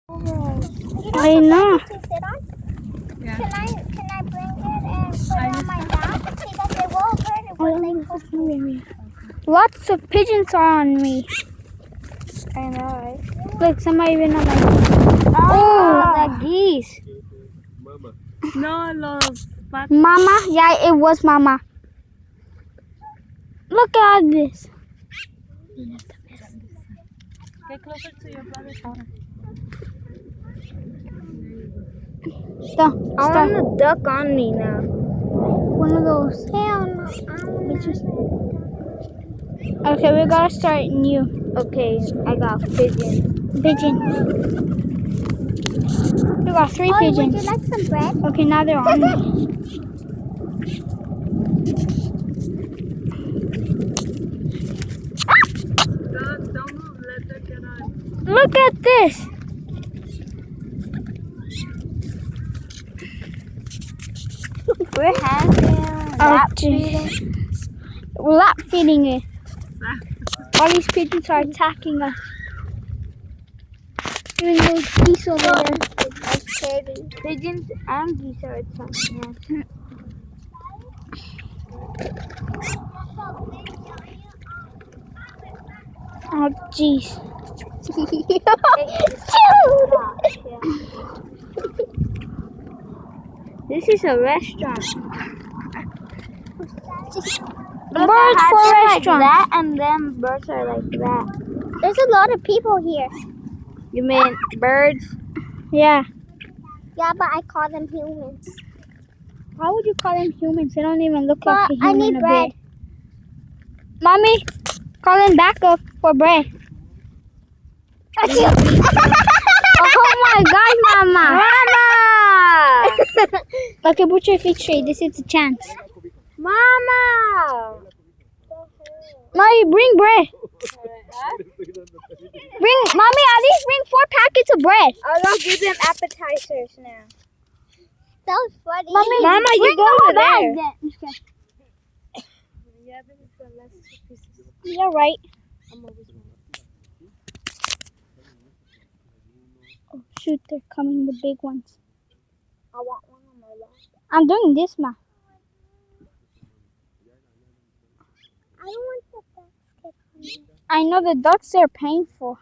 I know. Yeah. Can I bring it and put it on my lap? Because it won't hurt it when they poke me. Lots of pigeons are on me. I know, right? Look, somebody even on my. Oh, the geese. No, los patos. Mama? Yeah, it was Mama. Look at this. Get closer to your brother's house. Stop. I want a duck on me now. One of those. Hell no. Okay, we gotta start new. Okay, I got pigeon. Pigeon. We got 3 Would pigeons. you like some bread? Okay, now they're on me. Don't move. Let them get on. Look at this. We're having Oh, we're not feeding it. All these pigeons are attacking us. Even those geese over there. pigeons and geese are attacking us. Oh, jeez. This is a restaurant. Birds for like restaurant. that, and then birds are like that. There's a lot of people here. You mean birds? Yeah. Yeah, but I call them humans. Why would you call them humans? They don't even look But like a human I need a bread. bit. Mommy, calling back up for bread. Oh my gosh, Mama. Mama! Okay, put your feet straight. This is a chance. Mama! Mommy, bring bread. Mommy, at least bring 4 packets of bread. I'll give them appetizers now. That was funny. Mommy, Mama, you bring go the whole over bag there. then. Yeah, this is the last 2 pieces. You're right. I'm always one. Oh, shoot, they're coming, the big ones. I want one on my lap. I'm doing this, Ma. I don't want the basket. I know the ducks are painful.